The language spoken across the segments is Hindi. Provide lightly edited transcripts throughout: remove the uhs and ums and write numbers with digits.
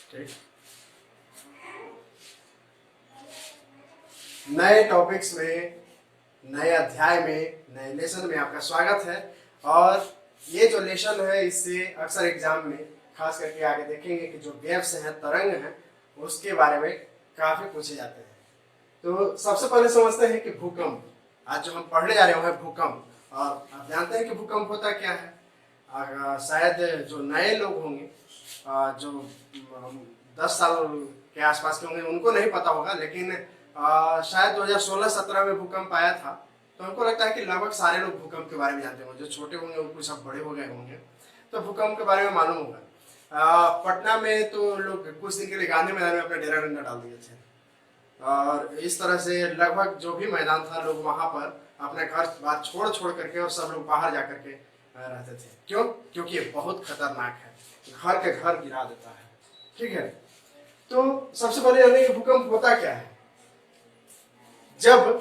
ठीक। नए टॉपिक्स में, नए अध्याय में, नए लेसन में आपका स्वागत है। और ये जो लेसन है इससे अक्सर एग्जाम में खास करके आगे देखेंगे कि जो वेव्स हैं, तरंग हैं, उसके बारे में काफी पूछे जाते हैं। तो सबसे पहले समझते हैं कि भूकंप। आज जो हम पढ़ने जा रहे हैं वो है भूकंप। और आप जानते हैं कि भूकंप होता क्या है। शायद जो नए लोग होंगे, जो 10 साल के आसपास के होंगे, उनको नहीं पता होगा, लेकिन शायद 2016-17 में भूकंप आया था। तो हमको लगता है कि लगभग सारे लोग भूकंप के बारे में जानते होंगे। जो छोटे होंगे वो कुछ अब बड़े हो गए होंगे, तो भूकंप के बारे में मालूम होगा। पटना में तो लोग कुछ दिन के लिए गांधी मैदान में अपना डेरा डंडा डाल दिए थे। और इस तरह से लगभग जो भी मैदान था, लोग वहां पर अपने घर बार छोड़ छोड़ करके और सब लोग बाहर जा करके रहते थे। क्यों? क्योंकि ये बहुत खतरनाक है, घर के घर गिरा देता है। ठीक है, तो सबसे पहले जानिए भूकंप होता क्या है। जब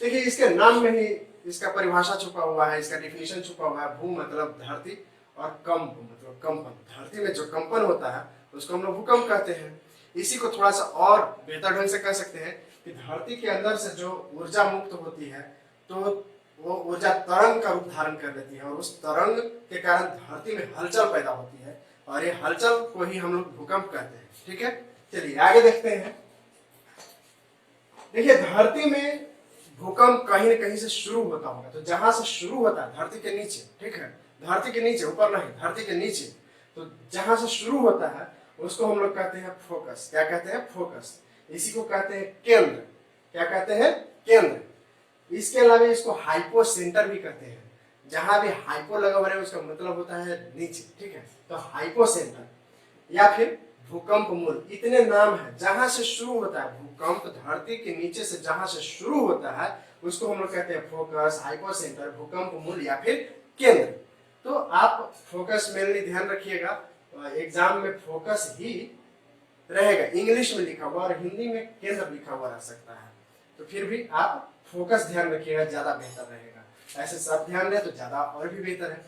देखिए इसके नाम में ही इसका परिभाषा छुपा हुआ है, इसका डिफिनेशन छुपा हुआ है। भू मतलब धरती और कंप मतलब कंपन। धरती में जो कंपन होता है उसको हम लोग भूकंप कहते हैं। इसी को थोड़ा सा और बेहतर ढंग से कह सकते हैं कि धरती के अंदर से जो ऊर्जा मुक्त होती है, तो वो ऊर्जा तरंग का रूप धारण कर लेती है, और उस तरंग के कारण धरती में हलचल पैदा होती है, और ये हलचल को ही हम लोग भूकंप कहते हैं। ठीक है, चलिए आगे देखते हैं। देखिए धरती में भूकंप कहीं न कहीं से शुरू होता होगा। तो जहां से शुरू होता है धरती के नीचे, ठीक है, धरती के नीचे, ऊपर नहीं, धरती के नीचे, तो जहां से शुरू होता है उसको हम लोग कहते हैं फोकस। क्या कहते हैं? फोकस। इसी को कहते हैं केंद्र। क्या कहते हैं? केंद्र। इसके अलावा इसको हाइपो सेंटर भी कहते हैं। जहां भी हाइपो लगा हुआ है उसका मतलब होता है नीचे। ठीक है, तो हाइपो सेंटर या फिर भूकंप मूल, इतने नाम है। जहां से शुरू होता है भूकंप, धरती के नीचे से जहां से शुरू होता है उसको हम लोग कहते हैं फोकस, हाइपो सेंटर, भूकंप मूल या फिर केंद्र। तो आप फोकस मेनली ध्यान रखिएगा, एग्जाम में फोकस ही रहेगा, इंग्लिश में लिखा हुआ, और हिंदी में केंद्र लिखा हुआ रह सकता है। तो फिर भी आप फोकस ध्यान रखिएगा, ज्यादा बेहतर रहेगा। ऐसे सब ध्यान रहे तो ज्यादा और भी बेहतर है।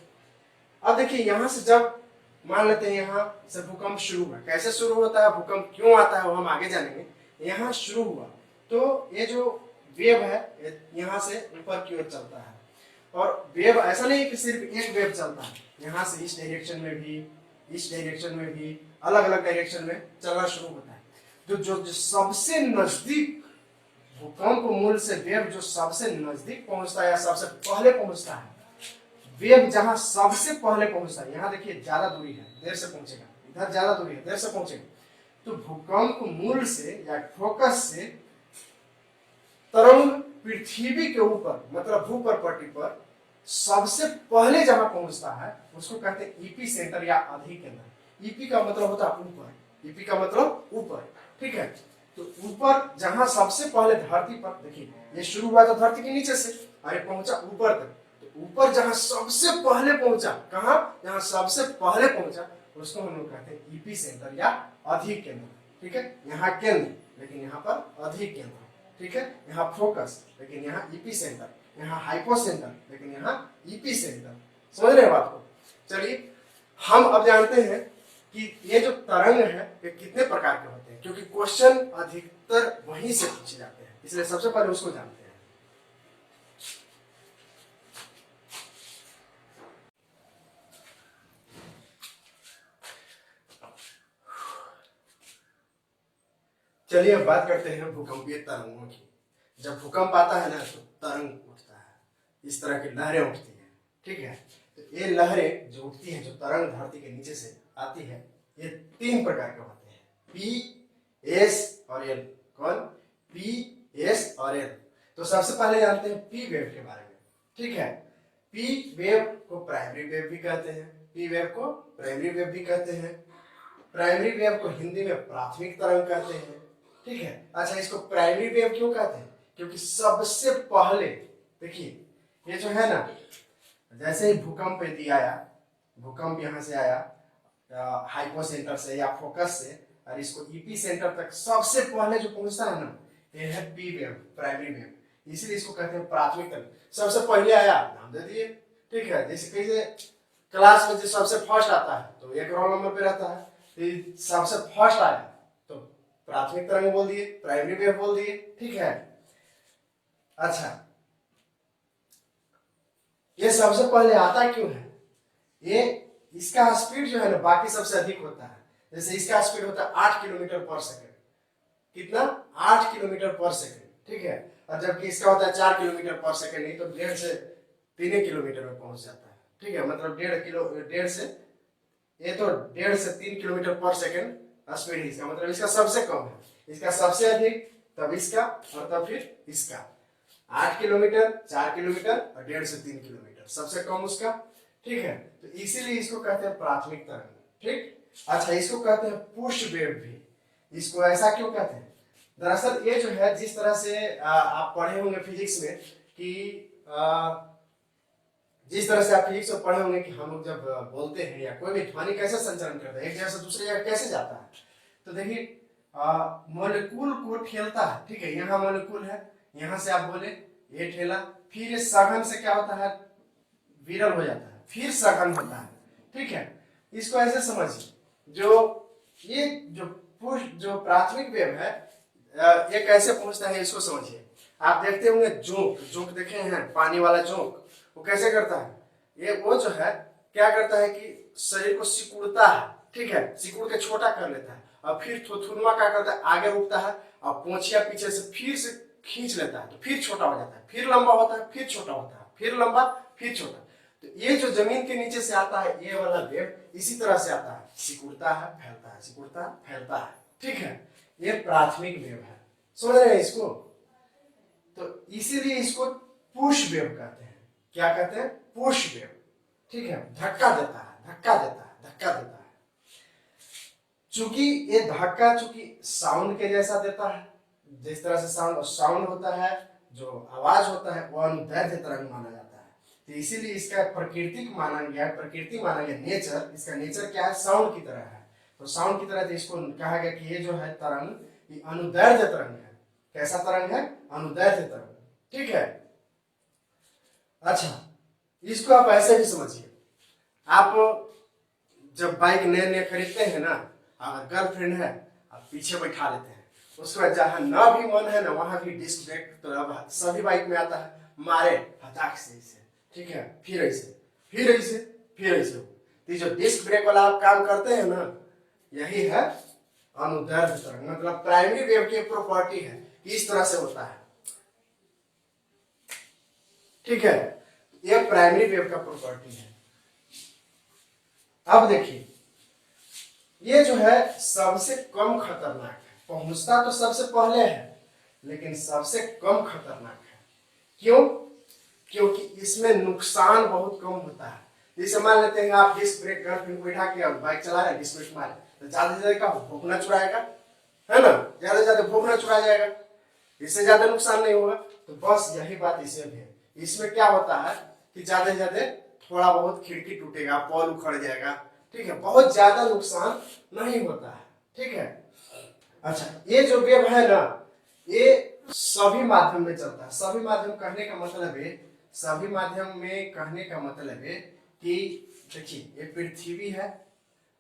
अब देखिए यहां से जब मान लेते हैं यहाँ से भूकंप शुरू हुआ, कैसे शुरू होता है, भूकंप क्यों आता है वो हम आगे जानेंगे। यहाँ शुरू हुआ तो ये जो वेव है यहाँ से ऊपर की ओर चलता है। और वेव ऐसा नहीं है कि सिर्फ एक वेव चलता है, यहाँ से इस डायरेक्शन में भी, इस डायरेक्शन में भी, अलग अलग डायरेक्शन में चलना शुरू होता है। तो जो सबसे नजदीक भूकंप मूल से वेव जो सबसे नजदीक पहुंचता है या सबसे पहले पहुंचता है, वेव जहां सबसे पहले पहुंचता है, यहाँ देखिए ज्यादा दूरी है, देर से पहुंचेगा, इधर ज्यादा दूरी है, देर से पहुंचेगा। तो भूकंप मूल से या फोकस से तरंग पृथ्वी के ऊपर मतलब भूपर्पट्टी पर सबसे पहले जहां पहुंचता है उसको कहते हैं ईपी सेंटर या अधिकेंद्र। ईपी का मतलब होता है ऊपर, ईपी का मतलब ऊपर। ठीक है, तो ऊपर जहां सबसे पहले धरती पर, देखिए ये शुरू हुआ तो धरती के नीचे से, अरे पहुंचा ऊपर तक। तो ऊपर जहां सबसे पहले पहुंचा, कहां? जहां सबसे पहले पहुंचा उसको हम लोग कहते हैं ईपी सेंटर या अधिकेंद्र। ठीक है, यहाँ केंद्र लेकिन यहाँ पर अधिकेंद्र। ठीक है, यहाँ फोकस लेकिन यहाँ ईपी सेंटर, यहाँ हाइपो सेंटर लेकिन यहाँ ईपी सेंटर। समझ रहे हैं बात को? चलिए हम अब जानते हैं कि ये जो तरंग है ये कितने प्रकार के होते हैं, क्योंकि क्वेश्चन अधिकतर वहीं से पूछे जाते हैं, इसलिए सबसे पहले उसको जानते हैं। चलिए अब बात करते हैं भूकंपीय तरंगों की। जब भूकंप आता है ना तो तरंग उठता है, इस तरह की लहरें उठती हैं। ठीक है, तो ये लहरें जो उठती हैं, जो तरंग धरती के नीचे से आती है, ये 3 प्रकार के होते हैं, पी, एस और एल। कौन? पी, एस और एल। तो सबसे पहले जानते हैं पी वेव के बारे में। ठीक है, पी वेव को प्राइमरी वेव भी कहते हैं, पी वेव को प्राइमरी वेव भी कहते हैं। प्राइमरी वेव को हिंदी में प्राथमिक तरंग कहते हैं। ठीक है, अच्छा इसको प्राइमरी वेव क्यों कहते हैं? क्योंकि सबसे पहले, देखिए ये जो है ना, जैसे ही भूकंप यदि आया, भूकंप यहाँ से आया हाइपो सेंटर से या फोकस से, और इसको ईपी सेंटर तक सबसे पहले जो पहुंचता है ना, ये है पी वेव, प्राइमरी वेव। इसीलिए इसको कहते हैं प्राथमिक तरंग। सबसे पहले आया, नाम दे दिए। ठीक है, जैसे कैसे क्लास में जो सबसे फर्स्ट आता है तो 1 रोल नंबर पे रहता है, सबसे फर्स्ट आया तो प्राथमिक तरंग बोल दिए, प्राइमरी वेव बोल दिए, ठीक है। अच्छा, ये सबसे पहले आता क्यों है? ये इसका स्पीड जो है ना बाकी सबसे अधिक होता है। जैसे इसका स्पीड होता है 8 किलोमीटर पर सेकंड। कितना? 8 किलोमीटर पर सेकंड, ठीक है। और जबकि इसका होता है 4 किलोमीटर पर सेकंड, नहीं तो 1.5 से 3 किलोमीटर में पहुंच जाता है, ठीक है। मतलब 1.5 से ये तो 1.5 से 3 किलोमीटर पर सेकंड स्पीड है इसका, मतलब इसका सबसे कम है। इसका सबसे अधिक तब इसका और तब फिर इसका। 8 किलोमीटर, 4 किलोमीटर और 1.5 से 3 किलोमीटर, सबसे कम उसका, ठीक है। तो इसीलिए इसको कहते हैं प्राथमिक तरंग, ठीक। अच्छा, इसको कहते हैं पुश वेव भी। इसको ऐसा क्यों कहते हैं? दरअसल ये जो है, जिस तरह से आप पढ़े होंगे फिजिक्स में कि जिस तरह से आप फिजिक्स में पढ़े होंगे कि हम लोग जब बोलते हैं या कोई भी ध्वनि कैसे संचरण करता है, एक जगह से दूसरी जगह कैसे जाता है, तो देखिए मॉलिक्यूल को ठेलता है, ठीक है। यहाँ मॉलिक्यूल है, यहाँ से आप बोले ये ठेला, फिर ये सघन से क्या होता है, विरल हो जाता है, फिर सघन होता है, ठीक है। इसको ऐसे समझिए, ये जो प्राथमिक वेव है ये कैसे पहुंचता है इसको समझिए। आप देखते होंगे जोंक देखे हैं, पानी वाला जोंक, वो कैसे करता है? ये वो जो है क्या करता है कि शरीर को सिकुड़ता है, ठीक है, सिकुड़ के छोटा कर लेता है और फिर थुथुनवा क्या करता है, आगे रुकता है और पोंछिया पीछे से फिर से खींच लेता है, तो फिर छोटा हो जाता है, फिर लंबा होता है, फिर छोटा होता है, फिर लंबा, फिर छोटा। तो ये जो जमीन के नीचे से आता है ये वाला वेव इसी तरह से आता है, सिकुड़ता है, फैलता है, सिकुड़ता है, फैलता है, ठीक है। ये प्राथमिक वेव है, समझ रहे हैं इसको? तो इसीलिए इसको पुश वेव कहते हैं। क्या कहते हैं? पुश वेव, ठीक है। धक्का देता है, धक्का देता है, धक्का देता है। चूंकि ये धक्का साउंड के जैसा देता है, जिस तरह से साउंड होता है, जो आवाज होता है वो अनुदैर्ध्य तरंग माना जाता है। तो इसीलिए इसका प्रकृति माना गया, नेचर, इसका नेचर क्या है? साउंड की तरह है। तो साउंड की तरह तो इसको कहा गया कि ये जो है तरंग, ये अनुदैर्ध्य तरंग है। कैसा तरंग है? अनुदैर्ध्य तरंग, ठीक है। अच्छा, इसको आप ऐसे भी समझिए, आप जब बाइक नए नए खरीदते हैं ना, अगर गर्लफ्रेंड है आप पीछे बैठा लेते हैं, उसके बाद जहां ना भी मन है ना वहां भी डिस्क ब्रेक तो अब सभी बाइक में आता है, मारे हटाक से ऐसे, ठीक है, फिर ऐसे, फिर ऐसे, फिर ऐसे। तो जो डिस्क ब्रेक वाला आप काम करते हैं ना, यही है अनुदैर्ध्य तरंग। मतलब प्राइमरी वेव की प्रॉपर्टी है कि इस तरह से होता है, ठीक है। ये प्राइमरी वेव का प्रॉपर्टी है। अब देखिए, ये जो है सबसे कम खतरनाक है। पहुंचता तो सबसे पहले है लेकिन सबसे कम खतरनाक है। क्यों? क्योंकि इसमें नुकसान बहुत कम होता है। जैसे मान लेते हैं आप डिस्क ब्रेक गर्लफ्रेंड को बैठा के बाइक चला रहे हैं, डिस्क ब्रेक मारे तो ज्यादा से ज्यादा भोंकना चुराएगा, है ना, ज्यादा से ज्यादा भोंकना चुरा जाएगा, इससे ज्यादा नुकसान नहीं होगा। तो बस यही बात इसमें भी है। इसमें क्या होता है कि ज्यादा से ज्यादा थोड़ा बहुत खिड़की टूटेगा, पॉल उखड़ जाएगा, ठीक है, बहुत ज्यादा नुकसान नहीं होता है, ठीक है। अच्छा, ये जो वेव है ना, ये सभी माध्यम में चलता है। सभी माध्यम कहने का मतलब है, सभी माध्यम में कहने का मतलब है कि देखिए, ये पृथ्वी है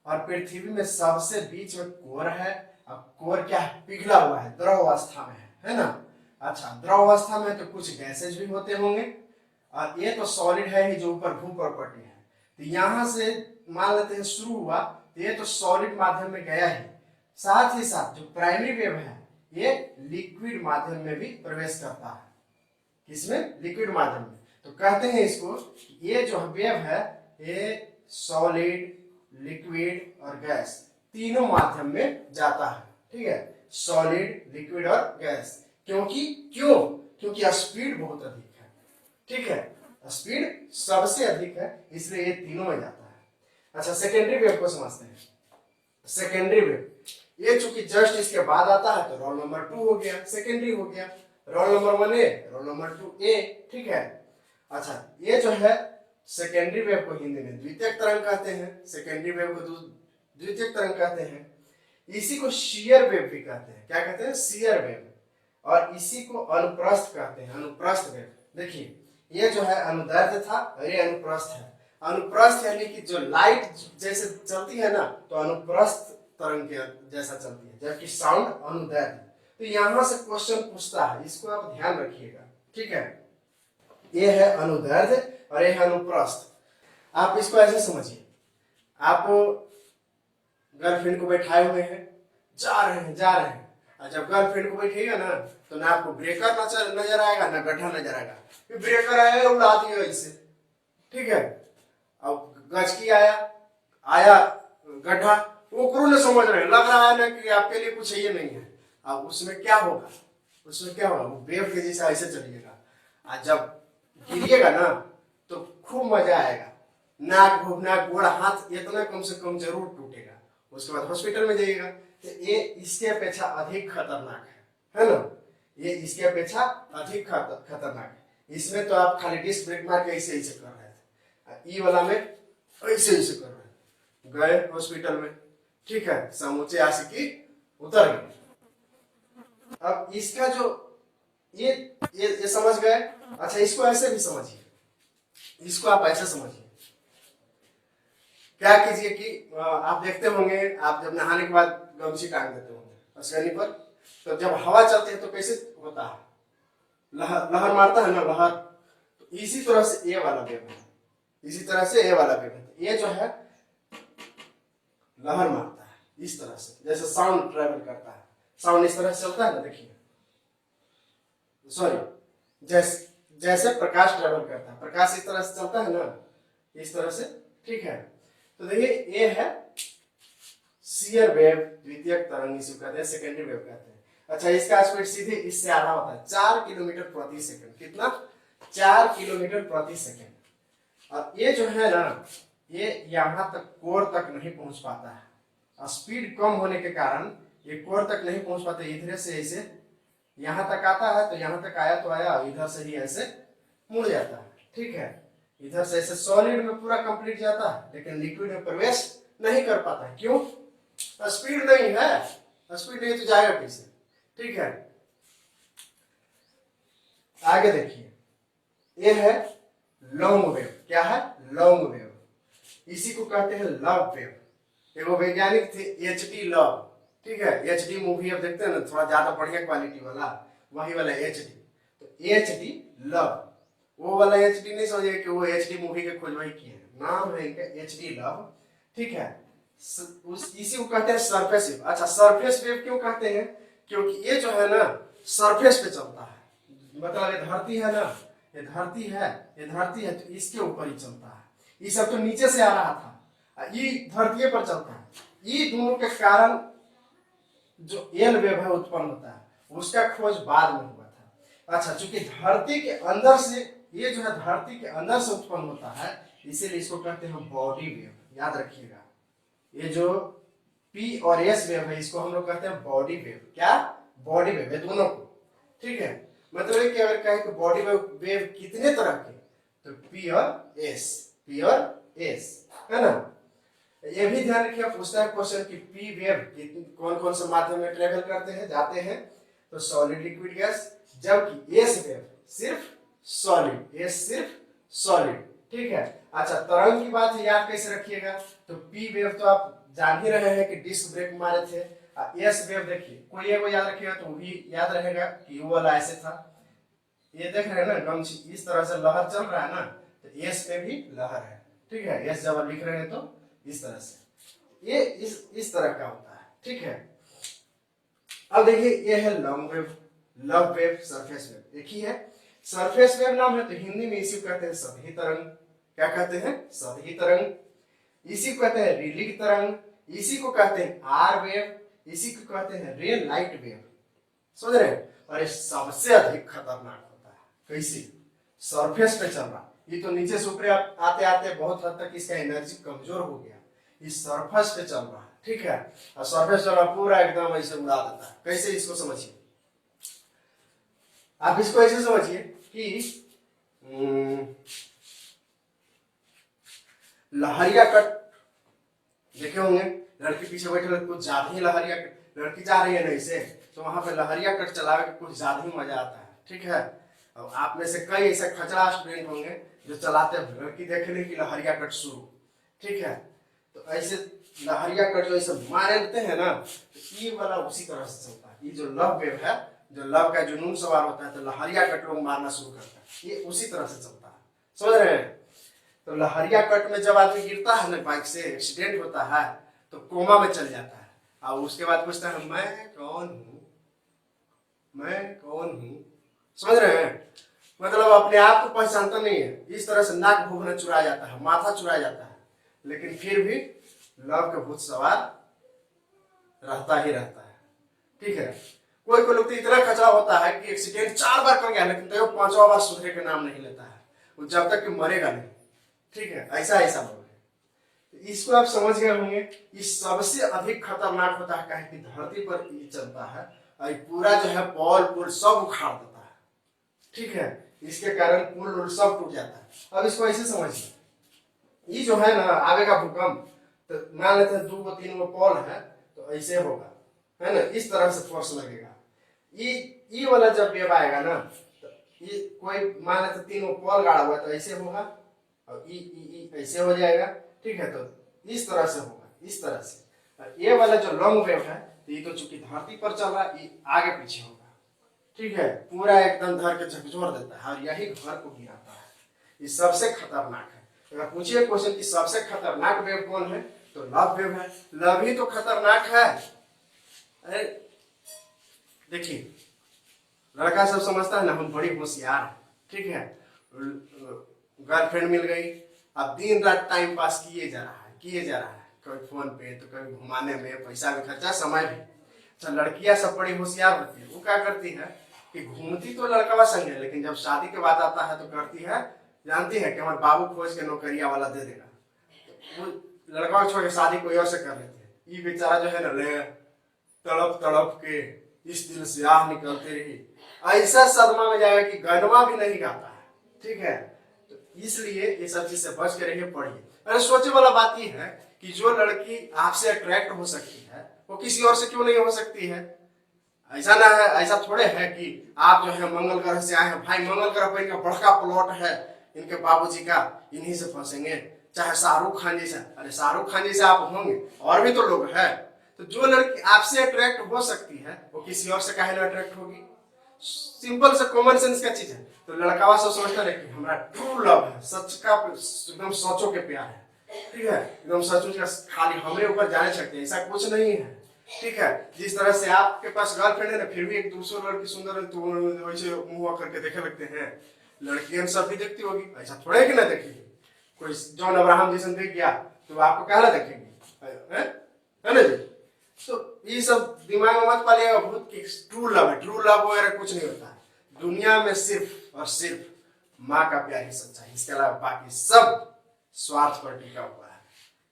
और पृथ्वी में सबसे बीच में कोर है। अब कोर क्या है? पिघला हुआ है, द्रव अवस्था में है ना। अच्छा, द्रव अवस्था में तो कुछ गैसेज भी होते होंगे और ये तो सॉलिड है ही जो ऊपर भू प्रॉपर्टी है। तो यहां से मान लेते हैं शुरू हुआ, तो ये तो सॉलिड माध्यम में गया ही, साथ ही साथ जो प्राइमरी वेव है ये लिक्विड माध्यम में भी प्रवेश करता है। किसमें? लिक्विड माध्यम में। तो कहते हैं इसको, ये जो वेव है ये सॉलिड, लिक्विड और गैस तीनों माध्यम में जाता है, ठीक है, सॉलिड, लिक्विड और गैस। क्योंकि स्पीड बहुत अधिक है, ठीक है, स्पीड सबसे अधिक है, इसलिए ये तीनों में जाता है। अच्छा, सेकेंडरी वेव को समझते हैं। सेकेंडरी वेव ये चूंकि जस्ट इसके बाद आता है तो रोल नंबर 2 हो गया, सेकेंडरी हो गया। रोल नंबर 1 ए, रोल नंबर 2 ए, ठीक है। अच्छा, ये जो है सेकेंडरी वेव को हिंदी में द्वितीयक तरंग कहते हैं, सेकेंडरी वेव को द्वितीयक तरंग कहते हैं। इसी को शीयर वेव भी कहते हैं। क्या कहते हैं? Shear wave. और इसी को अनुप्रस्थ कहते हैं, अनुप्रस्थ वेव। देखिए, ये जो है अनुदैर्ध्य था और ये अनुप्रस्थ है। अनुप्रस्थ यानी कि जो लाइट जैसे चलती है ना, तो अनुप्रस्थ तरंग के जैसा चलती है, जबकि साउंड अनुदैर्ध्य। तो यहां से क्वेश्चन पूछता है, इसको आप ध्यान रखिएगा, ठीक है। ये है अनुदैर्ध्य और ये है अनुप्रस्थ। आप इसको ऐसे समझिए, आप गर्लफ्रेंड को बैठाए हुए हैं, जा रहे हैं, और जब गर्लफ्रेंड को बैठेगा ना तो ना आपको ब्रेकर नजर आएगा ना गड्ढा नजर आएगा। फिर ब्रेकर आएगा उड़ा दिएगा इससे, ठीक है। अब गचकी आया गड्ढा, वो ने समझ रहे हैं, लग रहा है ना कि आपके लिए कुछ ये नहीं है। अब उसमें क्या होगा, वो वेव के जैसा ऐसे चलिएगा, और जब गिरिएगा ना तो खूब मजा आएगा, नाक गोड़ हाथ इतना कम से कम जरूर टूटेगा। उसके बाद हॉस्पिटल में जाइएगा। तो ये इसके अपेक्षा अधिक खतरनाक है ना, ये इसके अपेक्षा अधिक खतरनाक है। इसमें तो आप खाली डिस्क ब्रेक मार के ऐसे कर रहे थे, ई वाला में ऐसे कर रहे थे, गए हॉस्पिटल में, ठीक है, समूचे आशिकी उतर गए। अब इसका जो ये समझ गए। अच्छा, इसको ऐसे भी समझिए, इसको आप ऐसे समझिए। क्या कीजिए कि आप देखते होंगे, आप जब नहाने के बाद गमछी टांग देते होंगे शरीर पर, तो जब हवा चलती है तो कैसे होता है, लहर मारता है ना, लहर। तो इसी तरह से ये वाला वेव है, इसी तरह से ये वाला वेव है। ये जो है लहर मारता है इस तरह से, जैसे साउंड ट्रेवल करता है, साउंड इस तरह से चलता है ना, देखिए, सॉरी, जैसे प्रकाश ट्रेवल करता है, प्रकाश इस तरह से चलता है ना, इस तरह से, ठीक है। तो देखिए ये है शियर वेव, द्वितीयक तरंग इसे कहते हैं, सेकेंडरी वेव कहते हैं। अच्छा, इसका स्पीड सीधे इससे आधा होता है, 4 किलोमीटर प्रति सेकंड। कितना? 4 किलोमीटर प्रति सेकंड। और ये जो है ना, ये यहाँ तक कोर तक नहीं पहुंच पाता है, स्पीड कम होने के कारण ये कोर तक नहीं पहुंच पाता। इधर से ऐसे यहाँ तक आता है, तो यहाँ तक आया तो आया, इधर से ही ऐसे मुड़ जाता है, ठीक है। इधर से ऐसे सॉलिड में पूरा कंप्लीट जाता है, लेकिन लिक्विड में प्रवेश नहीं कर पाता है। क्यों? स्पीड नहीं है, स्पीड नहीं तो जाएगा कैसे, ठीक है। आगे देखिए, ये है लॉन्ग वेव। क्या है? Long wave. इसी को कहते हैं लव वेव। एगो वैज्ञानिक थे एच.डी. लव, ठीक है। एच.डी. मूवी अब देखते हैं ना, थोड़ा ज्यादा बढ़िया क्वालिटी वाला, वही वाला एच.डी. तो एच.डी. लव, वो वाला एच.डी. नहीं समझिए कि वो एच.डी. मूवी के खोज वही किए हैं, नाम है इनका एच.डी. लव, ठीक है। इसी को कहते हैं सरफेस वेव। अच्छा, सरफेस वेव क्यों कहते हैं? क्योंकि ये जो है ना सरफेस पे चलता है, मतलब ये धरती है ना, ये धरती है तो इसके ऊपर ही चलता है। ये सब तो नीचे से आ रहा था, ये धरती पर चलता है। ये दोनों के कारण जो एल वेव है उत्पन्न होता है, उसका खोज बाद में हुआ था। अच्छा, चूंकि धरती के अंदर से, ये जो है धरती के अंदर से उत्पन्न होता है, इसीलिए इसको कहते हैं बॉडी वेव। याद रखिएगा, ये जो पी और एस वेव है, इसको हम लोग कहते हैं बॉडी वेव। क्या? बॉडी वेव है दोनों को, ठीक है। मतलब कि अगर कहें कि बॉडी वेव कितने तरह के, तो पी और एस है ना। ये भी ध्यान रखिए, पूछता है क्वेश्चन कि पी वेव कौन कौन से माध्यम में ट्रेवल करते हैं, जाते हैं, तो सॉलिड, लिक्विड, गैस। जबकि एस वेव सिर्फ सॉलिड, ठीक है। अच्छा, तरंग की बात याद कैसे रखिएगा? तो पी वेव तो आप जान ही रहे हैं कि डिस्क ब्रेक मारे थे। एस वेव देखिए, कोई एक याद रखिएगा तो भी याद रहेगा कि वो वाला ऐसे था। ये देख रहे हैं ना, गमछी इस तरह से लहर चल रहा है ना, तो एस पे भी लहर है, ठीक है। एस जब लिख रहे हैं तो इस तरह से, ये इस तरह का होता है, ठीक है। अब देखिए, ये है long wave, love wave, surface wave. एक ही है, सरफेस वेव नाम है, तो हिंदी में इसी को कहते हैं सतही तरंग। क्या कहते हैं? सतही तरंग। इसी को कहते हैं रिलीग तरंग, इसी को कहते हैं आर वेव, इसी को कहते हैं रे लाइट वेव। समझ रहे हैं? और ये सबसे अधिक खतरनाक होता है। कैसे? सरफेस पे चल रहा, ये तो नीचे से ऊपर आते आते बहुत हद तक इसका एनर्जी कमजोर हो गया, इस सरफेस पे चल रहा है, ठीक है। और सरफेस चल रहा पूरा एकदम ऐसे उड़ा देता है। कैसे? इसको समझिए, आप इसको ऐसे समझिए कि लहरिया कट देखे होंगे, लड़की पीछे बैठे कुछ ज्यादा ही लहरिया कट, लड़की जा रही है नहीं से, तो वहां पे लहरिया कट चलावे के कुछ ज्यादा ही मजा आता है, ठीक है। अब आप में से कई ऐसे खचड़ा स्टूडेंट होंगे जो चलाते हैं, लड़की देखे नहीं कि लहरिया कट शुरू, ठीक है। तो ऐसे लहरिया कट जो ऐसे मारते हैं ना, तो ये वाला उसी तरह से चलता है। ये जो लव वेव है, जो लव का जुनून सवार होता है तो लहरिया कट लोग मारना शुरू करता है, ये उसी तरह से चलता है। समझ रहे हैं? तो लहरिया कट में जब आदमी गिरता है ना, बाइक से एक्सीडेंट होता है तो कोमा में चल जाता है, और उसके बाद पूछता है मैं कौन हूँ, मैं कौन हूँ। समझ रहे हैं? मतलब अपने आप को पहचानता नहीं है। इस तरह से नाक भूखना चुरा जाता है, माथा चुरा जाता है, लेकिन फिर भी लव का भूत सवार रहता ही रहता है। ठीक है? कोई कोई लोग तो इतना खचा होता है कि एक्सीडेंट 4 बार कर गया, लेकिन तो 5वां बार सुधरे के नाम नहीं लेता है, वो जब तक कि मरेगा नहीं। ठीक है? ऐसा ऐसा लोग है। इसको आप समझ गए होंगे। ये सबसे अधिक खतरनाक होता है, कहे कि धरती पर ये चलता है और पूरा जो है पॉल पुल सब उखाड़ देता है। ठीक है? इसके कारण पुल सब टूट जाता है। अब इसको ऐसे समझिए, ये जो है ना आवेगा भूकंप, तो मान लेते हैं 2 को 3 को पॉल है तो ऐसे होगा, है ना, इस तरह से फोर्स लगेगा। ये वाला जब वेव आएगा ना, तो ये कोई मान लेते 3 को पॉल गाड़ा हुआ तो ऐसे होगा, और ई ऐसे हो जाएगा। ठीक है? तो इस तरह से होगा, इस तरह से। ये वाला जो लॉन्ग वेव है, तो ये तो चूंकि धरती पर चल रहा है, ये आगे पीछे होगा। ठीक है? पूरा एकदम धर के झकझोर देता है और यही घर को गिराता है। ये सबसे खतरनाक है। अगर पूछिए क्वेश्चन की सबसे खतरनाक वेव कौन है, तो लव वेव है। लव ही तो खतरनाक है। अरे देखिए, लड़का सब समझता है ना हम बड़ी होशियार है। ठीक है? गर्लफ्रेंड मिल गई, अब दिन रात टाइम पास किए जा रहा है, किए जा रहा है, कभी फोन पे तो कभी घुमाने में, पैसा भी खर्चा, समय भी। अच्छा, लड़कियां सब बड़ी होशियार होती है। वो क्या करती है कि घूमती तो लड़का संग है, लेकिन जब शादी के बाद आता है तो करती है, जानती है कि हमारे बाबू खोज के नौकरिया वाला दे देगा, तो वो लड़का छोड़ के शादी कोई और से कर लेते हैं। ये बेचारा जो है ना, ले तड़प तड़प के इस दिल से आह निकलते रही, ऐसा सदमा में जाएगा कि गनवा भी नहीं गाता है। ठीक है? तो इसलिए ये सब चीज से बच के रहिए, पढ़िए। अरे सोचे वाला बात यह है कि जो लड़की आपसे अट्रैक्ट हो सकती है वो किसी और से क्यों नहीं हो सकती है? ऐसा ना है, ऐसा थोड़े है कि आप जो है मंगल ग्रह से आए हैं, भाई मंगल ग्रह पर इनका बड़का प्लॉट है इनके बाबूजी का, इन्हीं से फंसेंगे, चाहे शाहरुख खान जैसा। अरे शाहरुख खान जैसे आप होंगे, और भी तो लोग हैं। तो जो लड़की आपसे अट्रैक्ट हो सकती है वो किसी और से काहे ना अट्रैक्ट होगी? सिंपल से कॉमन सेंस का चीज है। तो लड़कावा सब समझता है कि हमारा ट्रू लव है, सच का एकदम सचों के प्यार है। ठीक है? एकदम सचमुच का, खाली हमारे ऊपर जाने सकते हैं, ऐसा कुछ नहीं है। ठीक है? जिस तरह से आपके पास गर्लफ्रेंड है ना, फिर भी एक दूसरी लड़की सुंदर है तो वैसे मुंह करके देखे लगते हैं। लड़कियां सब भी देखती होगी, ऐसा थोड़ा है कि ना देखेगी। कोई जॉन अब्राहम जैसे देख गया तो आपको क्या देखेगी, है ना जी? तो ये सब दिमाग में मत पालिएगा भूत की ट्रू लव है, ट्रू लव वगैरह कुछ नहीं होता है। दुनिया में सिर्फ और सिर्फ माँ का प्यार ही सच्चा है, इसके अलावा बाकी सब स्वार्थ पर टिका हुआ है,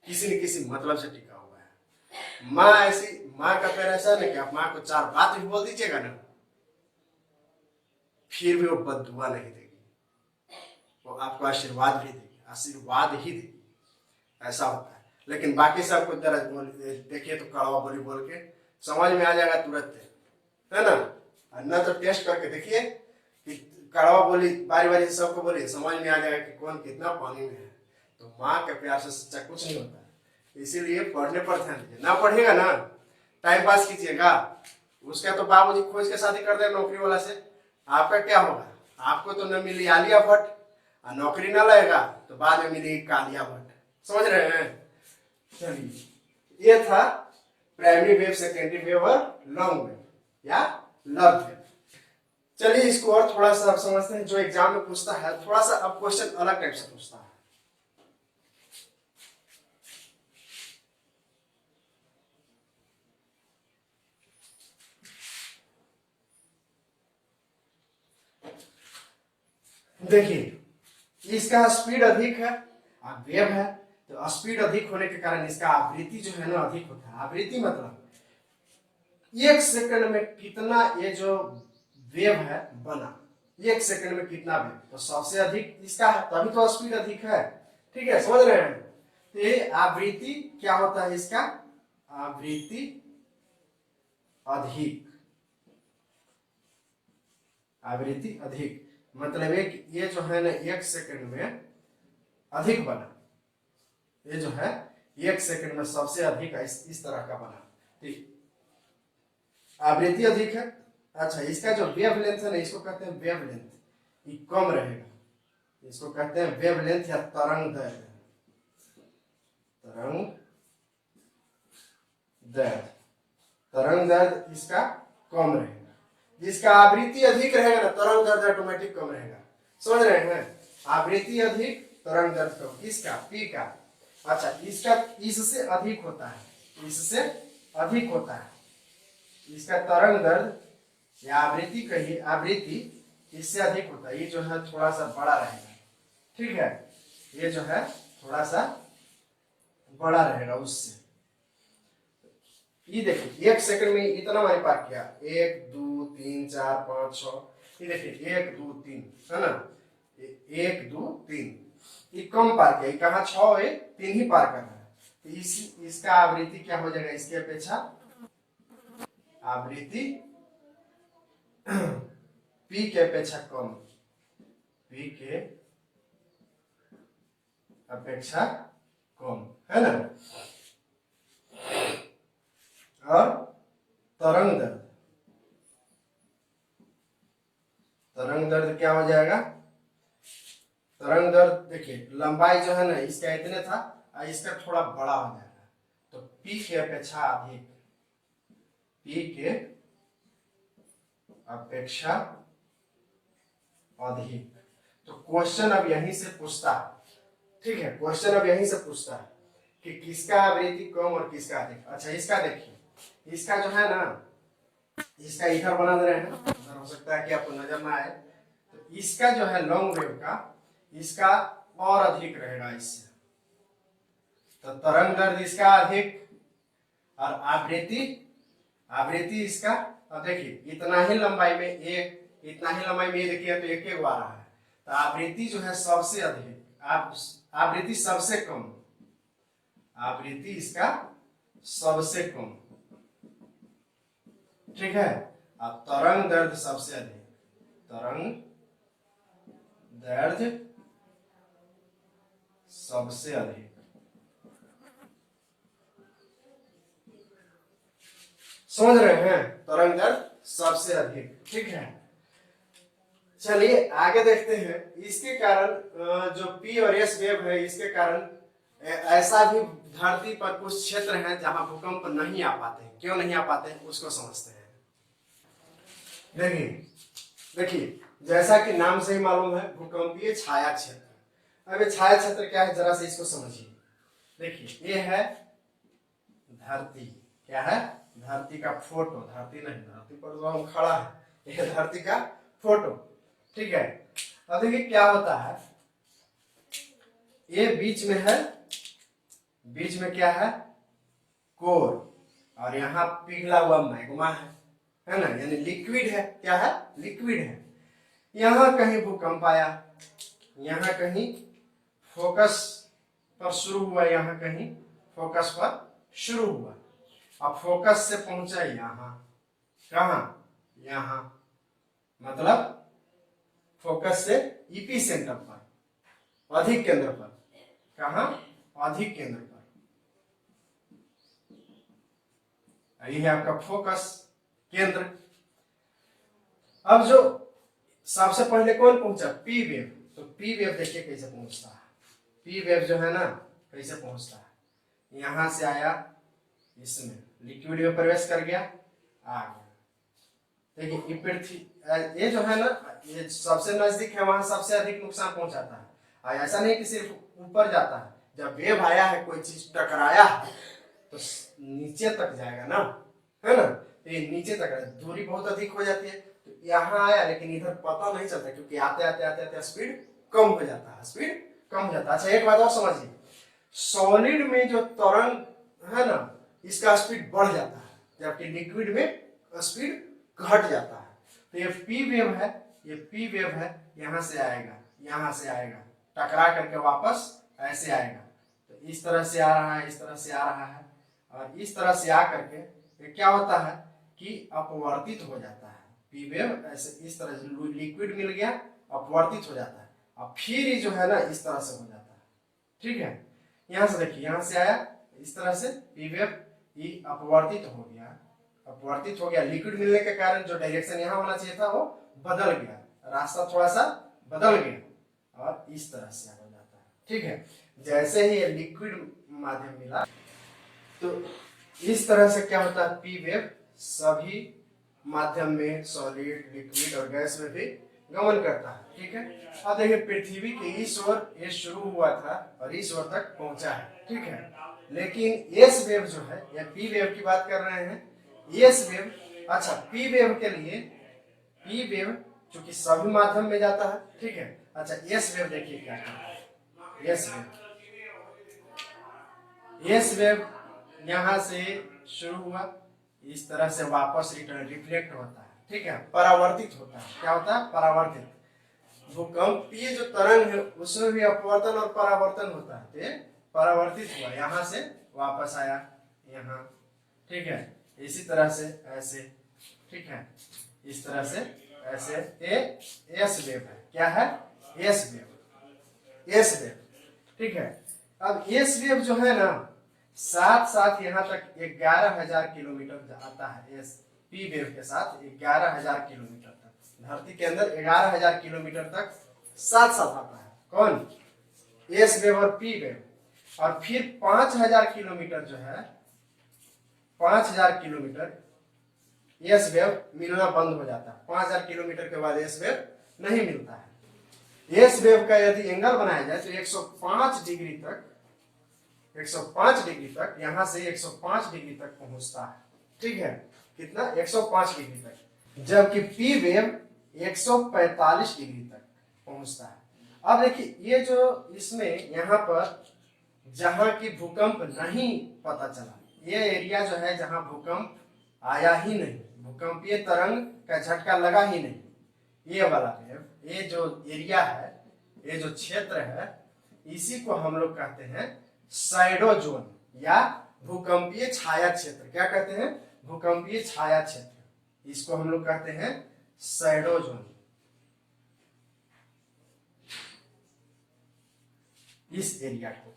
किसी न किसी मतलब से टिका हुआ है। माँ ऐसी, माँ का प्यार ऐसा नहीं कि आप माँ को 4 बात भी बोल दीजिएगा ना, फिर भी वो बददुआ नहीं देगी, वो आपको आशीर्वाद भी देगी, आशीर्वाद ही देगी। ऐसा होता है। लेकिन बाकी सबको जरा देखिए तो कड़वा बोली बोल के समझ में आ जाएगा तुरंत, है ना? न तो टेस्ट करके देखिए कि कड़वा बोली बारी बारी से सबको बोलिए, समझ में आ जाएगा कि कौन कितना पानी में है। तो माँ के प्यार से सच्चा कुछ नहीं होता है। इसीलिए पढ़ने पर ध्यान दीजिए। ना पढ़िएगा ना, टाइम पास कीजिएगा, उसका तो बाबूजी खोज के शादी कर दे नौकरी वाला से, आपका क्या होगा? आपको तो न मिली आलिया भट्ट, और नौकरी ना लगेगा तो बाद में मिलेगी कालिया भट्ट। समझ रहे हैं? चलिए, ये था प्राइमरी वेव, सेकेंडरी वेव और लॉन्ग वेव या लव वेव। चलिए इसको और थोड़ा सा आप समझते हैं। जो एग्जाम में पूछता है थोड़ा सा अब क्वेश्चन अलग टाइप से पूछता है। देखिए, इसका स्पीड अधिक है, वेव है, तो स्पीड अधिक होने के कारण इसका आवृत्ति जो है ना अधिक होता है। आवृत्ति मतलब 1 सेकंड में कितना ये जो वेव है बना, 1 सेकंड में कितना वेव, तो सबसे अधिक इसका है, तभी तो स्पीड अधिक है। ठीक है? समझ रहे हैं? तो ये आवृत्ति क्या होता है इसका? आवृत्ति अधिक, आवृत्ति अधिक मतलब एक ये जो है ना 1 सेकंड में अधिक बना, ये जो है 1 सेकंड में सबसे अधिक इस तरह का बना। ठीक, आवृत्ति अधिक है। अच्छा, इसका जो वेवलेंथ है ना, इसको कहते हैं वेवलेंथ, ये कम रहेगा, इसको कहते हैं वेवलेंथ या तरंग दैर्ध्य। तरंग दैर्ध्य, तरंग दैर्ध्य इसका कम रहेगा। जिसका आवृत्ति अधिक रहेगा ना, तरंग दैर्ध्य ऑटोमेटिक कम रहेगा। समझ रहे हैं? आवृत्ति अधिक, तरंग दैर्ध्य कम। किसका? पी का। अच्छा, इसका इससे अधिक होता है, इससे अधिक होता है। इसका तरंग दैर्ध्य या आवृत्ति कहिए, आवृत्ति इससे अधिक होता है। ये जो है थोड़ा सा बड़ा रहेगा। ठीक है, ये जो है थोड़ा सा बड़ा रहेगा उससे। ये देखिए 1 सेकंड में इतना मैंने पार किया, 1 2 3 4 5 6। ये देखिए 1 2 3 है ना, 1 2 3, ये कम पार किया। कहा 6 है, 3 ही पार कर रहा है। तो इसका आवृत्ति क्या हो जाएगा? इसके अपेक्षा आवृत्ति पी के अपेक्षा कम, पी के अपेक्षा कम, है ना। और तरंग दैर्ध्य, तरंग दैर्ध्य क्या हो जाएगा? तरंग दैर्ध्य देखिए, लंबाई जो है ना इसका इतने था, इसका थोड़ा बड़ा हो जाएगा, तो पी के अपेक्षा अधिक, पी के अपेक्षा अधिक। तो क्वेश्चन अब यहीं से पूछता है। ठीक है, क्वेश्चन अब यहीं से पूछता है कि किसका आवृत्ति कम और किसका अधिक। अच्छा, इसका देखिए, इसका जो है ना, इसका इधर बना दे रहे हैं, उधर हो सकता है कि आपको नजर ना आए। तो इसका जो है लॉन्ग वेव का, इसका और अधिक रहेगा इससे। तो तरंग दैर्ध्य इसका अधिक और आवृत्ति, आवृत्ति इसका। अब देखिए इतना ही लंबाई में एक, इतना ही लंबाई में ये देखिए तो एक एक आ रहा है। तो आवृत्ति जो है सबसे अधिक, आवृत्ति सबसे कम, आवृत्ति इसका सबसे कम। ठीक है, अब तरंग दैर्ध्य सबसे अधिक, तरंग दैर्ध्य सबसे अधिक। समझ रहे हैं? तरंग दैर्ध्य सबसे अधिक। ठीक है, चलिए आगे देखते हैं। इसके कारण जो पी और एस वेव है, इसके कारण ऐसा भी धरती पर कुछ क्षेत्र हैं जहां भूकंप नहीं आ पाते हैं। क्यों नहीं आ पाते हैं उसको समझते हैं। देखिए देखिए, जैसा कि नाम से ही मालूम है, भूकंपीय छाया क्षेत्र। अब ये छाया क्षेत्र क्या है, जरा से इसको समझिए। देखिए ये है धरती, क्या है? धरती का फोटो, धरती नहीं, धरती पर जो हम खड़ा है, यह धरती का फोटो। ठीक है, अब देखिए क्या होता है, ये बीच में है, बीच में क्या है? कोर, और यहाँ पिघला हुआ मैग्मा है ना, यानी लिक्विड है। क्या है? लिक्विड है। यहाँ कहीं भूकंप आया, यहाँ कहीं फोकस पर शुरू हुआ, यहाँ कहीं फोकस पर शुरू हुआ, अब फोकस से पहुंचा यहाँ, कहाँ? यहाँ, मतलब फोकस से ईपी सेंटर पर, अधिक केंद्र पर। कहाँ? अधिक केंद्र पर। ये है आपका फोकस केंद्र। अब जो सबसे पहले कौन पहुंचा? P wave. तो पी वेव देखिए कैसे पहुंचता है। पी वेव जो है ना कैसे पहुंचता है, यहां से आया, इसमें लिक्विड में प्रवेश कर गया, आ गया। देखिए ये पृथ्वी, ये जो है ना, ये सबसे नजदीक है, वहां सबसे अधिक नुकसान पहुंचाता है। और ऐसा नहीं कि सिर्फ ऊपर जाता है, जब वेव आया है, कोई चीज टकराया है, तो नीचे तक जाएगा ना, है ना। ये नीचे तक दूरी बहुत अधिक हो जाती है, तो यहाँ आया, लेकिन इधर पता नहीं चलता, क्योंकि आते आते आते आते स्पीड कम हो जाता है, स्पीड कम हो जाता है। अच्छा एक बात और समझिए, सॉलिड में जो तरंग है ना, इसका स्पीड बढ़ जाता है, जबकि लिक्विड में स्पीड घट जाता है। तो ये पी वेव है, ये पी वेव है, यहां से आएगा, यहां से आएगा, टकरा करके वापस ऐसे आएगा। तो इस तरह से आ रहा है, इस तरह से आ रहा है, और इस तरह से आ करके ये क्या होता है कि अपवर्तित हो जाता है। पी वेव ऐसे इस तरह से लिक्विड मिल गया, अपवर्तित हो जाता है, और फिर जो है ना इस तरह से हो जाता है। ठीक है, यहां से देखिए, यहां से आया, इस तरह से पी वेव ये अपवर्तित हो गया, अपवर्तित हो गया। लिक्विड मिलने के कारण जो डायरेक्शन यहाँ होना चाहिए था वो बदल गया, रास्ता थोड़ा सा बदल गया और इस तरह से हो जाता है। ठीक है, जैसे ही ये लिक्विड माध्यम मिला तो इस तरह से क्या होता है, पी वेव सभी माध्यम में, सॉलिड, लिक्विड और गैस में भी गमन करता है। ठीक है, अब देखिए पृथ्वी के इस ओर ये शुरू हुआ था और इस ओर तक पहुंचा है। ठीक है, लेकिन एस वेव जो है, या पी वेव की बात कर रहे हैं, एस वेव, अच्छा पी वेव के लिए, पी वेव चूंकि सभी माध्यम में जाता है। ठीक है, अच्छा एस वेव देखिए क्या है, एस वेव, एस वेव यहां से शुरू हुआ, इस तरह से वापस रिटर्न रिफ्लेक्ट होता है। ठीक है, परावर्तित होता है। क्या होता है, परावर्तित। भूकंपीय जो तरंग है उसमें भी अपवर्तन और परावर्तन होता है, तो परावर्तित हुआ, यहां से वापस आया यहाँ। ठीक है, इसी तरह से ऐसे, ठीक है, इस तरह से ऐसे, एस वेव है। क्या है, एस वेव, एस वेव। ठीक है, अब एस वेव जो है ना, साथ साथ यहाँ तक 11,000 किलोमीटर आता है। एस पी वेव के साथ 11,000 किलोमीटर तक, धरती के अंदर 11,000 किलोमीटर तक साथ साथ आता है। कौन, एस वेव और पी वेव। और फिर 5,000 किलोमीटर जो है, 5,000 किलोमीटर एस वेव मिलना बंद हो जाता है। 5,000 किलोमीटर के बाद एस वेव नहीं मिलता है। एस वेव का यदि एंगल बनाया जाए तो 105 डिग्री तक, 105 डिग्री तक, यहां से 105 डिग्री तक पहुंचता है। ठीक है, कितना, 105 डिग्री तक, जबकि पी वेव 145 डिग्री तक पहुंचता है। अब देखिए ये जो इसमें यहाँ पर जहां की भूकंप नहीं पता चला, ये एरिया जो है जहां भूकंप आया ही नहीं, भूकंपीय तरंग का झटका लगा ही नहीं, ये वाला वेव, ये जो एरिया है, ये जो क्षेत्र है, इसी को हम लोग कहते हैं शैडो जोन या भूकंपीय छाया क्षेत्र। क्या कहते हैं, भूकंपीय छाया क्षेत्र, इसको हम लोग कहते हैं शैडो जोन, इस एरिया को।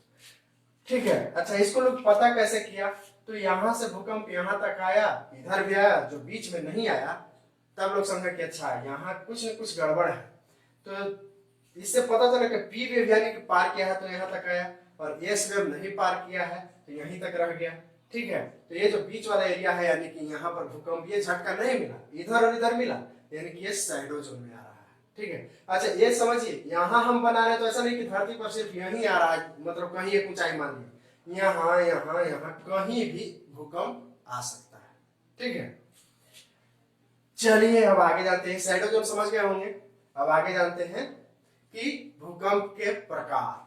ठीक है, अच्छा इसको लोग पता कैसे किया, तो यहां से भूकंप यहां तक आया, इधर भी आया, जो बीच में नहीं आया, तब लोग समझा कि अच्छा यहाँ कुछ न कुछ गड़बड़ है। तो इससे पता चला कि पी वेव यानी कि पार किया है तो यहाँ तक आया, और एस वेव नहीं पार किया है तो यहीं तक रह गया। ठीक है, तो ये जो बीच वाला एरिया है, यानी कि यहाँ पर भूकंप ये झटका नहीं मिला, इधर और इधर मिला, यानी कि ये शैडो जोन में आ रहा है। ठीक है, अच्छा ये समझिए, यहाँ हम बना रहे हैं तो ऐसा नहीं कि धरती पर सिर्फ यहीं आ रहा है, मतलब कहीं एक ऊंचाई मान ली, यहाँ यहाँ यहाँ कहीं भी भूकंप आ सकता है। ठीक है, चलिए अब आगे जानते हैं, शैडो जोन समझ गए होंगे, अब आगे जानते हैं कि भूकंप के प्रकार।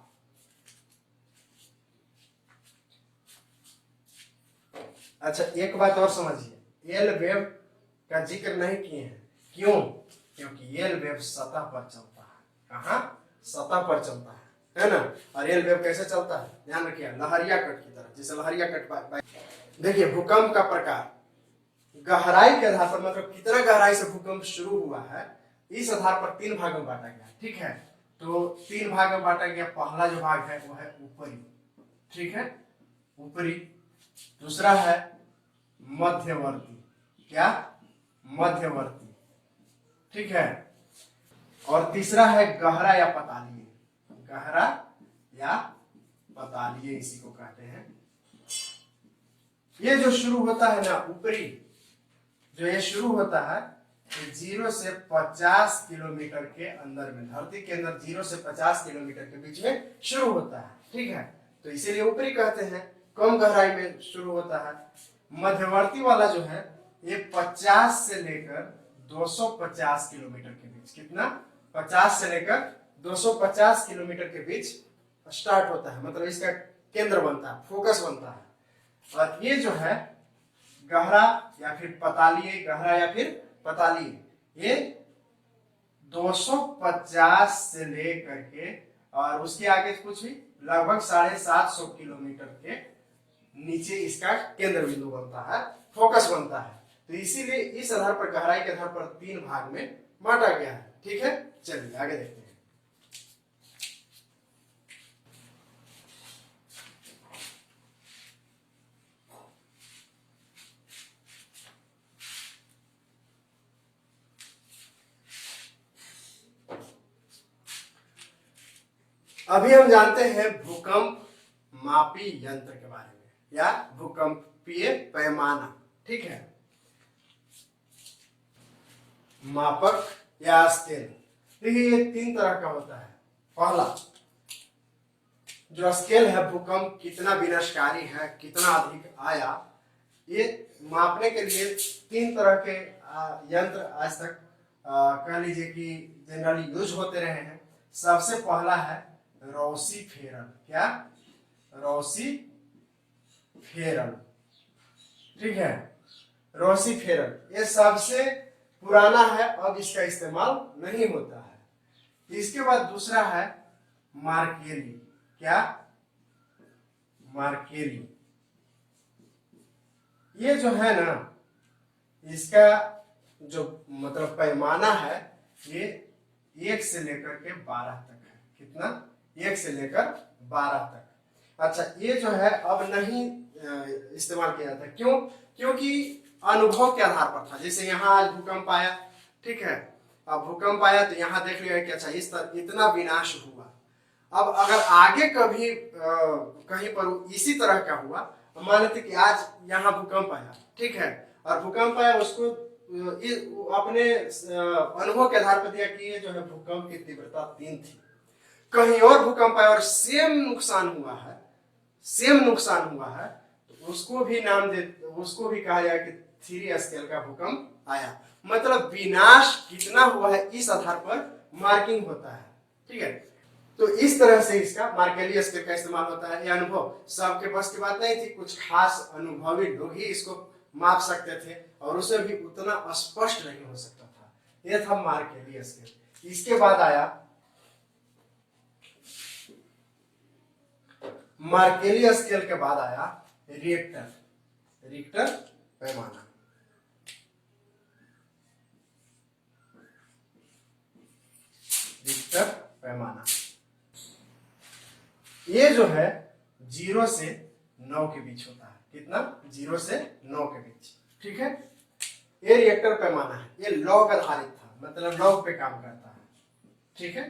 अच्छा एक बात और समझिए, एल वेव का जिक्र नहीं किए हैं, क्यों, क्योंकि एल वेव सतह पर चलता है। कहाँ, सतह पर चलता है ना। और एल वेव कैसे चलता है, ध्यान रखिए, लहरिया कट की तरह, जैसे लहरिया कट। देखिए भूकंप का प्रकार, गहराई के आधार पर, मतलब कितना गहराई से भूकंप शुरू हुआ है, इस आधार पर 3 भागों में बांटा गया। ठीक है, तो 3 भाग में बांटा गया। पहला जो भाग है वो है ऊपरी, ठीक है, ऊपरी। दूसरा है मध्यवर्ती, क्या, मध्यवर्ती, ठीक है। और तीसरा है गहरा या पतालीय, गहरा या पतालीय इसी को कहते हैं। ये जो शुरू होता है ना ऊपरी, जो ये शुरू होता है 0 से 50 किलोमीटर के अंदर में, धरती के अंदर 0 से 50 किलोमीटर के बीच में शुरू होता है। ठीक है, तो इसीलिए ऊपरी कहते हैं। कम गहराई में शुरू होता है। मध्यवर्ती वाला जो है ये 50 से लेकर 250 किलोमीटर के बीच, कितना, 50 से लेकर 250 किलोमीटर के बीच स्टार्ट होता है, मतलब इसका केंद्र बनता है, फोकस बनता है। और ये जो है गहरा या फिर पतालीय, गहरा या फिर पतालीय, ये 250 से लेकर के और उसके आगे कुछ भी लगभग 750 किलोमीटर के नीचे इसका केंद्र बिंदु बनता है, फोकस बनता है। तो इसीलिए इस आधार पर, गहराई के आधार पर 3 भाग में बांटा गया है। ठीक है, चलिए आगे देखते हैं। अभी हम जानते हैं भूकंप मापी यंत्र के बारे में या भूकंपीय पैमाना। ठीक है, मापक या स्केल। देखिए ये 3 तरह का होता है। पहला जो स्केल है, भूकंप कितना विनाशकारी है, कितना अधिक आया, ये मापने के लिए 3 तरह के यंत्र आज तक कह लीजिए कि जनरली यूज होते रहे हैं। सबसे पहला है रॉसी फेरल। क्या? Rossi Feral. ठीक है, रॉसी फेरल ये सबसे पुराना है, अब इसका इस्तेमाल नहीं होता है। इसके बाद दूसरा है मार्केली। क्या? मार्केली। ये जो है ना, इसका जो मतलब पैमाना है ये 1 से लेकर के 12 तक है। कितना? 1 से लेकर 12 तक। अच्छा, ये जो है अब नहीं इस्तेमाल किया जाता। क्यों? क्योंकि अनुभव के आधार पर था। जैसे यहाँ आज भूकंप आया, ठीक है, अब भूकंप आया तो यहाँ देख लिया कि अच्छा इस तरह इतना विनाश हुआ। अब अगर आगे कभी कहीं पर इसी तरह का हुआ, मान लेते कि आज यहाँ भूकंप आया, ठीक है, और भूकंप आया, उसको अपने अनुभव के आधार पर दिया कि ये जो है भूकंप की तीव्रता 3 थी। कहीं और भूकंप आया और सेम नुकसान हुआ है, तो उसको भी नाम दे, उसको भी कहा जाए कि 3 स्केल का भूकंप आया। मतलब विनाश कितना हुआ है इस आधार पर मार्किंग होता है। ठीक है, तो इस तरह से इसका मार्केली स्केल का इस्तेमाल होता है। ये अनुभव सबके बस की बात नहीं थी, कुछ खास अनुभवी लोग ही इसको माप सकते थे और उसे भी उतना स्पष्ट नहीं हो सकता था। यह था मार्केली स्केल। इसके बाद आया मार्केली स्केल के बाद आया रिक्टर पैमाना। रिक्टर पैमाना ये जो है 0 से 9 के बीच होता है। कितना? 0 से 9 के बीच। ठीक है, ये रिएक्टर पैमाना है। ये लॉग आधारित था, मतलब लॉग पे काम करता है। ठीक है,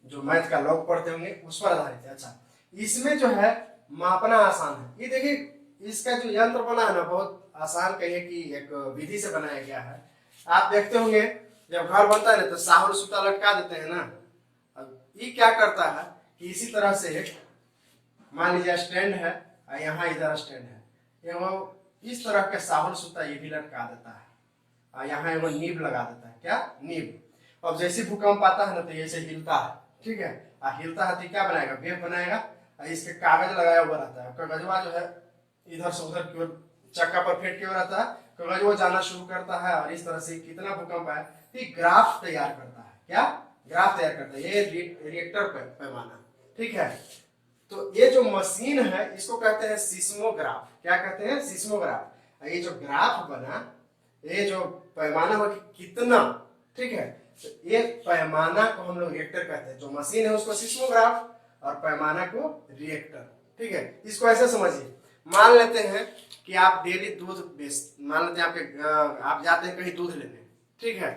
जो मैथ का लॉग पढ़ते होंगे उस पर आधारित है। अच्छा, इसमें जो है मापना आसान है। ये देखिए इसका जो यंत्र बना है ना, बहुत आसान कहिए कि एक विधि से बनाया गया है। आप देखते होंगे जब घर बनता है ना तो साहुल सूता लटका देते हैं ना। अब ये क्या करता है कि इसी तरह से मान लीजिए स्टैंड है, यहाँ इधर स्टैंड है, ये इस तरह के साहुल सूता ये भी लटका देता है और यहाँ एगो नीब लगा देता है। क्या? नीब। अब जैसे भूकंप आता है ना तो ऐसे हिलता है। ठीक है, हिलता है तो क्या बनाएगा? वेव बनाएगा। इसके कागज लगाया हुआ रहता है, कागजवा जो है इधर से उधर की ओर चक्का पर फेंट के रहता है, कागजवा जाना शुरू करता है और इस तरह से कितना भूकंप आया तो ग्राफ तैयार करता है। क्या? ग्राफ तैयार करता है। ये रिएक्टर पैमाना। ठीक है, तो ये जो मशीन है इसको कहते हैं सिस्मोग्राफ। क्या कहते हैं? सिस्मोग्राफ। ये जो ग्राफ बना, ये जो पैमाना हो कितना, ठीक है, तो ये पैमाना को हम लोग रिएक्टर कहते हैं। जो मशीन है उसको सिस्मोग्राफ और पैमाना को रिएक्टर। ठीक है, इसको ऐसे समझिए, मान लेते हैं कि आप डेली दूध मान लेते हैं आप जाते हैं कहीं दूध लेने। ठीक है,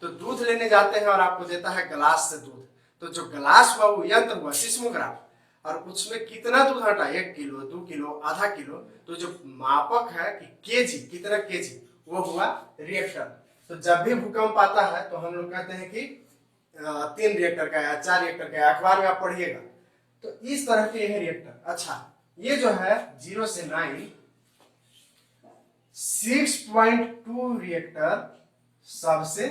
तो दूध लेने जाते हैं और आपको देता है गिलास से दूध। तो जो गिलास हुआ वो यंत्र हुआ सिस्मोग्राफ, और उसमें कितना दूध हटा, 1 किलो, 2 किलो, आधा किलो, तो जो मापक है कि केजी, कितना केजी, वो हुआ रिएक्टर। तो जब भी भूकंप आता है तो हम लोग कहते हैं कि 3 रिएक्टर का या 4 रिएक्टर का, अखबार में आप पढ़िएगा तो इस तरह के है रिएक्टर। अच्छा, ये जो है 0 से 9 6.2 रिएक्टर सबसे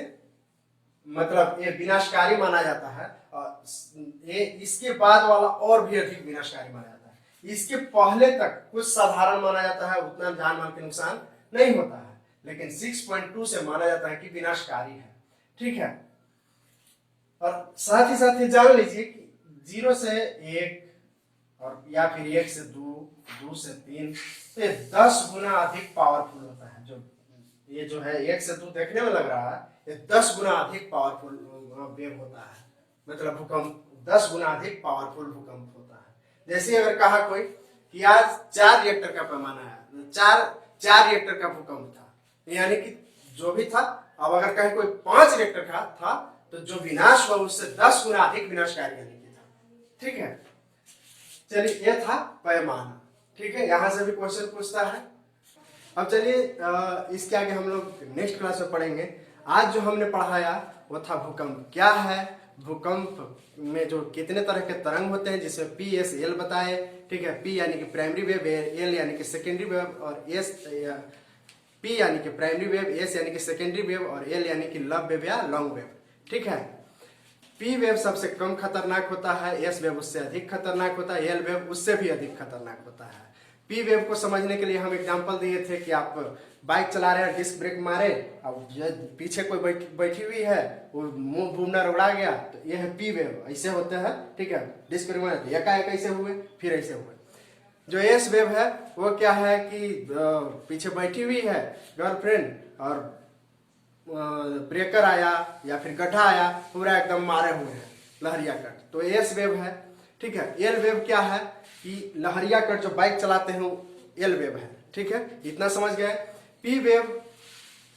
मतलब ये विनाशकारी माना जाता है, और ये इसके बाद वाला और भी अधिक विनाशकारी माना जाता है। इसके पहले तक कुछ साधारण माना जाता है, उतना जान माल के नुकसान नहीं होता है, लेकिन 6.2 से माना जाता है कि विनाशकारी है। ठीक है, और साथ ही साथ ये जान लीजिए कि 0 से 1 और या फिर 1 से 2, 2 से 3, तो 10 गुना अधिक पावरफुल होता है। जो ये जो है 1 से 2 देखने में लग रहा है, ये 10 गुना अधिक पावरफुल वेव होता है। मतलब भूकंप 10 गुना अधिक पावरफुल भूकंप होता है। जैसे अगर कहा कोई कि आज 4 रिएक्टर का पैमाना है, 4 रिएक्टर का भूकंप था, यानी कि जो भी था, अब अगर कहीं कोई 5 रिएक्टर का था तो जो विनाश हुआ उससे 10 गुना अधिक विनाशकारी यानी कि था। ठीक है, चलिए ये था पैमाना। ठीक है, यहां से भी क्वेश्चन पूछता है। अब चलिए इसके आगे हम लोग नेक्स्ट क्लास में पढ़ेंगे। आज जो हमने पढ़ाया वो था भूकंप क्या है, भूकंप में जो कितने तरह के तरंग होते हैं, जिसमें पी एस एल बताए। ठीक है, पी यानी कि प्राइमरी वेव, एल यानी कि सेकेंडरी वेव, और एस पी यानी कि प्राइमरी वेव, एस यानी कि सेकेंडरी वेव, और एल यानी कि लब वेव या लॉन्ग वेव। ठीक है, पी वेव सबसे कम खतरनाक होता है, एस वेव उससे अधिक खतरनाक होता है, एल वेव उससे भी अधिक खतरनाक होता है। पी वेव को समझने के लिए हम एग्जांपल दिए थे कि आप बाइक चला रहे हैं, डिस्क ब्रेक मारे, अब पीछे कोई बैठी हुई है, वो मुंह घूमना उड़ा गया, तो ये है पी वेव, ऐसे होते हैं। ठीक है, डिस्क ब्रेक मारे एकाएक ऐसे हुए, फिर ऐसे हुए। जो एस वेव है वो क्या है कि पीछे बैठी हुई है गर्लफ्रेंड, और ब्रेकर आया या फिर गड्ढा आया, पूरा एकदम मारे हुए हैं, लहरिया कट, तो एस वेव है। ठीक है, एल वेव क्या है कि लहरिया कट जो बाइक चलाते हैं वो एल वेव है। ठीक है, इतना समझ गए। पी वेव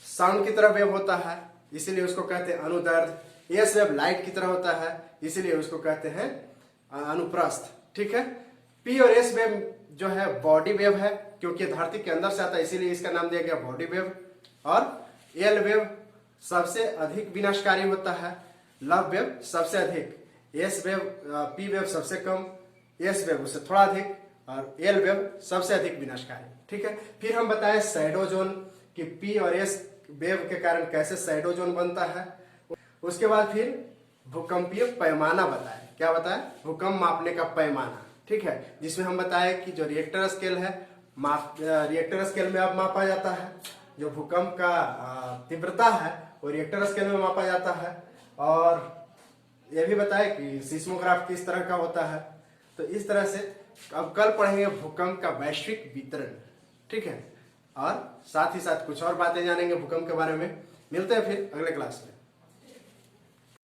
साउंड की तरह वेव होता है, इसीलिए उसको कहते हैं अनुदैर्ध्य। एस वेव लाइट की तरह होता है, इसीलिए उसको कहते हैं अनुप्रस्थ। ठीक है, पी और एस वेव जो है बॉडी वेव है, क्योंकि धरती के अंदर से आता है, इसीलिए इसका नाम दिया गया बॉडी वेव। और एल वेव सबसे अधिक विनाशकारी होता है, लव वेव सबसे अधिक, एस वेव पी वेव सबसे कम, एस वेव उससे थोड़ा अधिक, और एल वेव सबसे अधिक विनाशकारी। ठीक है, फिर हम बताएं शैडो जोन कि पी और एस वेव के कारण कैसे शैडो जोन बनता है। उसके बाद फिर भूकंपीय पैमाना बताएं। क्या बताएं? भूकंप मापने का पैमाना। ठीक है, जिसमें हम बताएं कि जो रिएक्टर स्केल है, रिएक्टर स्केल में अब मापा जाता है, जो भूकंप का तीव्रता है वो रिएक्टर स्केल में मापा जाता है। और यह भी बताएं कि सिस्मोग्राफ किस तरह का होता है। तो इस तरह से अब कल पढ़ेंगे भूकंप का वैश्विक वितरण। ठीक है, और साथ ही साथ कुछ और बातें जानेंगे भूकंप के बारे में। मिलते हैं फिर अगले क्लास में।